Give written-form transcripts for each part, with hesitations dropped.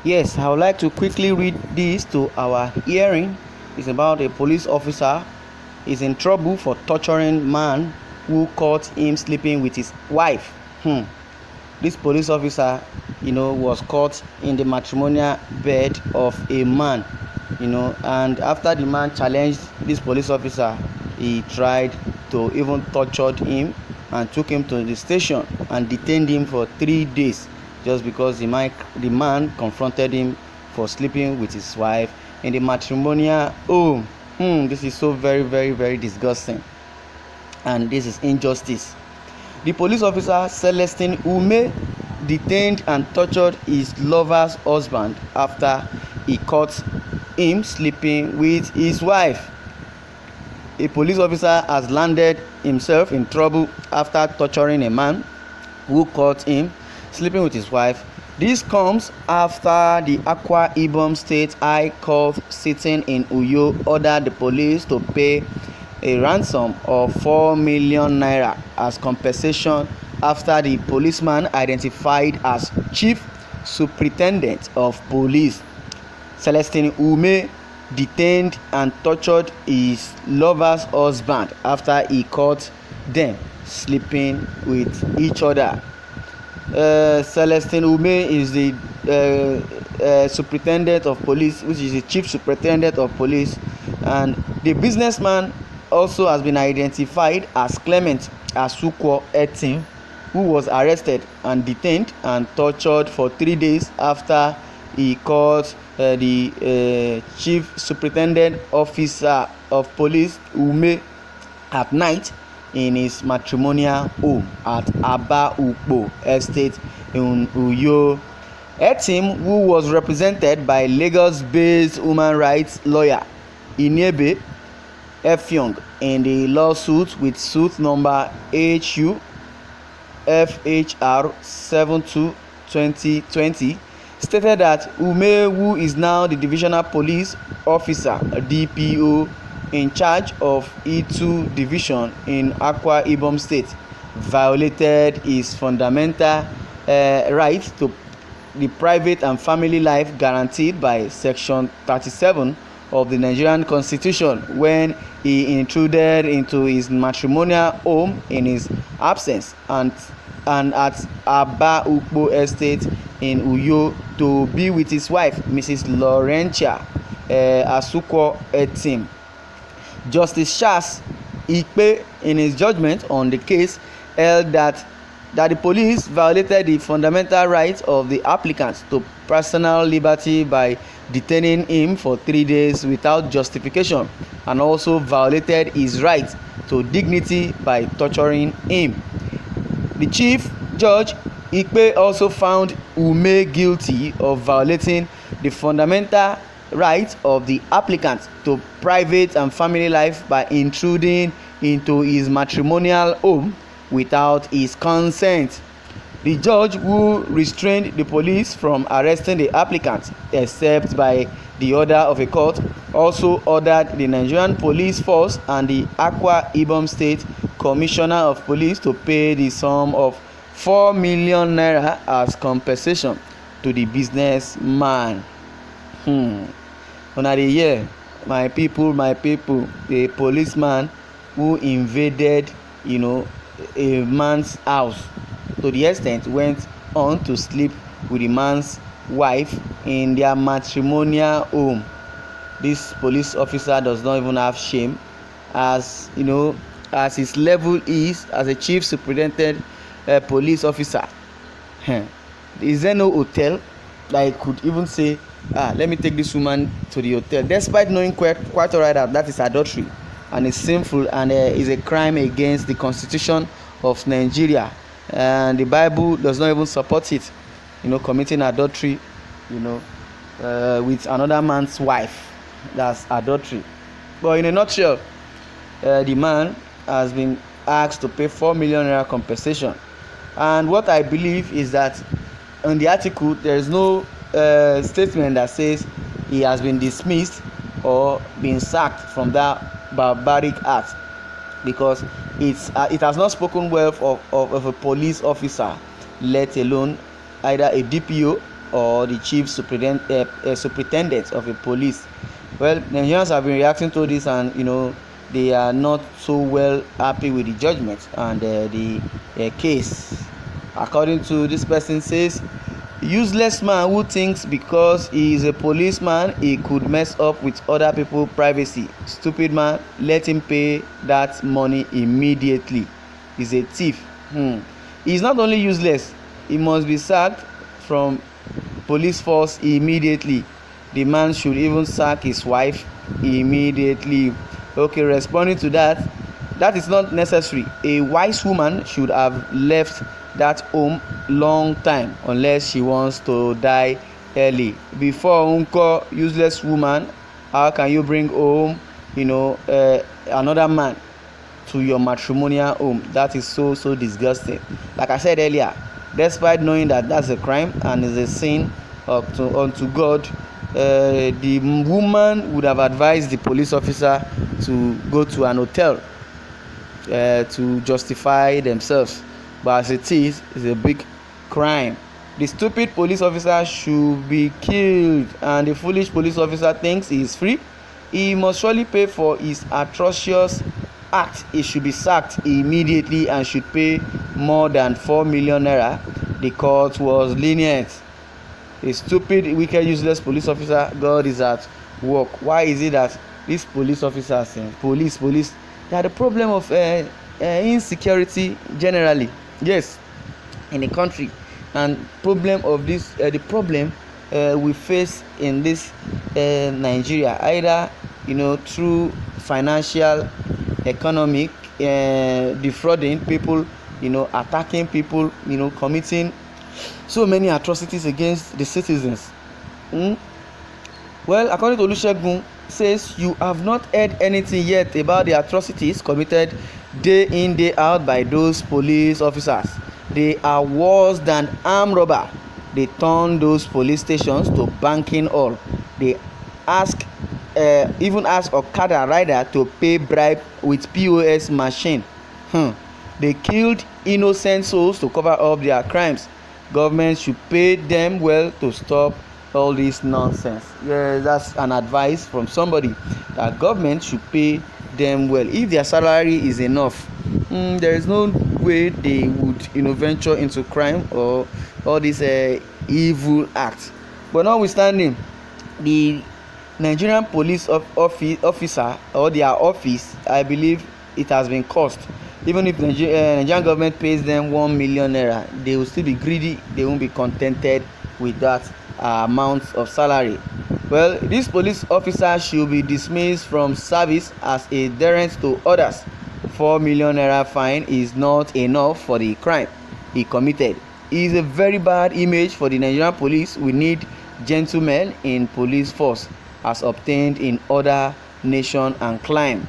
Yes, I would like to quickly read this to our hearing. It's about a police officer is in trouble for torturing man who caught him sleeping with his wife. This police officer, was caught in the matrimonial bed of a man, and after the man challenged this police officer, he tried to even torture him and took him to the station and detained him for 3 days just because the man confronted him for sleeping with his wife in the matrimonial home. This is so very, very, very disgusting, and this is injustice. The police officer Tr0uble detained and tortured his lover's husband after he caught him sleeping with his wife. A police officer has landed himself in trouble after torturing a man who caught him sleeping with his wife. This comes after the Akwa Ibom State High Court sitting in Uyo ordered the police to pay a ransom of 4 million naira as compensation after the policeman identified as Chief Superintendent of Police Tr0uble detained and tortured his lover's husband after he caught them sleeping with each other. Tr0uble is the superintendent of police, which is the chief superintendent of police, and the businessman also has been identified as Clement Asukwo Etim, who was arrested and detained and tortured for 3 days after he caught the chief superintendent officer of police Ume at night in his matrimonial home at Tr0uble estate in Uyo. Etim, who was represented by Lagos-based human rights lawyer Inebe Effiong in the lawsuit with suit number HU FHR 72/2020, stated that Ume, who is now the divisional police officer DPO in charge of E2 division in Akwa Ibom State, violated his fundamental right to the private and family life guaranteed by Section 37 of the Nigerian Constitution when he intruded into his matrimonial home in his absence and at Tr0uble estate in Uyo to be with his wife, Mrs. Laurentia Asukwo Etim. Justice Charles Ikpe, in his judgment on the case, held that the police violated the fundamental rights of the applicant to personal liberty by detaining him for 3 days without justification, and also violated his right to dignity by torturing him. The Chief Judge Ikpe also found Ume guilty of violating the fundamental right of the applicant to private and family life by intruding into his matrimonial home without his consent. The judge, who restrained the police from arresting the applicant except by the order of a court, also ordered the Nigerian Police Force and the Akwa Ibom State Commissioner of Police to pay the sum of 4 million naira as compensation to the businessman. Una dey hear, my people, a policeman who invaded, a man's house, to the extent went on to sleep with the man's wife in their matrimonial home. This police officer does not even have shame, as as his level is as a chief superintendent police officer. Is there no hotel that he could even say, let me take this woman to the hotel, despite knowing quite alright that is adultery and it's sinful and is a crime against the Constitution of Nigeria, and the Bible does not even support it, committing adultery, with another man's wife. That's adultery. But in a nutshell, the man has been asked to pay 4 million naira compensation, and what I believe is that in the article there is no statement that says he has been dismissed or been sacked from that barbaric act, because it has not spoken well of a police officer, let alone either a DPO or the chief superintendent of a police. Well, Nigerians have been reacting to this, and they are not so well happy with the judgment and the case. According to this person, says, useless man who thinks because he is a policeman he could mess up with other people's privacy. Stupid man, let him pay that money immediately. He's a thief. He is not only useless, he must be sacked from police force immediately. The man should even sack his wife immediately. Okay, responding to that, that is not necessary. A wise woman should have left that home long time unless she wants to die early. Before unko, useless woman, how can you bring home another man to your matrimonial home? That is so disgusting. Like I said earlier, despite knowing that that's a crime and is a sin unto God, the woman would have advised the police officer to go to an hotel to justify themselves. But as it is, it's a big crime. The stupid police officer should be killed, and the foolish police officer thinks he is free. He must surely pay for his atrocious act. He should be sacked immediately and should pay more than 4 million naira. The court was lenient. A stupid, wicked, useless police officer, God is at work. Why is it that these police officers, police, they are the problem of insecurity generally? Yes, in the country, and problem of this, the problem we face in this Nigeria, either through financial, economic, defrauding people, attacking people, committing so many atrocities against the citizens. Well, according to Olusegun, says you have not heard anything yet about the atrocities committed day in day out by those police officers. They are worse than armed robber. They turn those police stations to banking hall. They even ask Okada rider to pay bribe with POS machine. They killed innocent souls to cover up their crimes. Government should pay them well to stop all this nonsense. Yeah, that's an advice from somebody, that government should pay them well. If their salary is enough, there is no way they would venture into crime or all these evil acts. But notwithstanding, the Nigerian police officer or their office, I believe it has been cost. Even if Nigerian government pays them 1 million naira, they will still be greedy. They won't be contented with that amount of salary. Well, this police officer should be dismissed from service as a deterrent to others. 4 million naira fine is not enough for the crime he committed. It is a very bad image for the Nigerian police. We need gentlemen in police force as obtained in other nation and climb.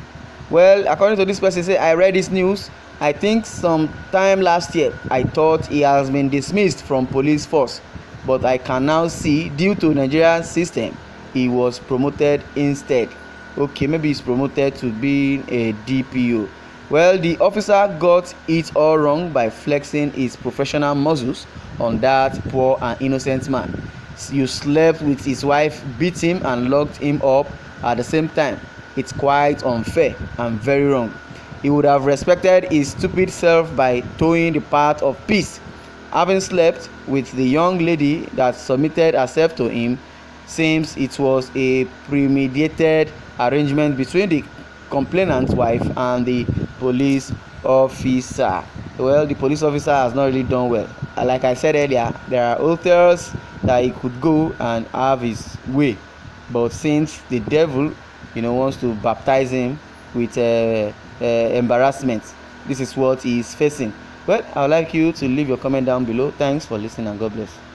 Well, according to this person, say, I read this news. I think sometime last year I thought he has been dismissed from police force, but I can now see due to Nigerian system he was promoted instead. Okay, maybe he's promoted to being a DPO. Well, the officer got it all wrong by flexing his professional muscles on that poor and innocent man. You slept with his wife, beat him and locked him up at the same time. It's quite unfair and very wrong. He would have respected his stupid self by towing the path of peace. Having slept with the young lady that submitted herself to him, seems it was a premeditated arrangement between the complainant's wife and the police officer. Well, the police officer has not really done well. Like I said earlier, there are hotels that he could go and have his way, but since the devil wants to baptize him with embarrassment, this is what he is facing. Well, I would like you to leave your comment down below. Thanks for listening and God bless.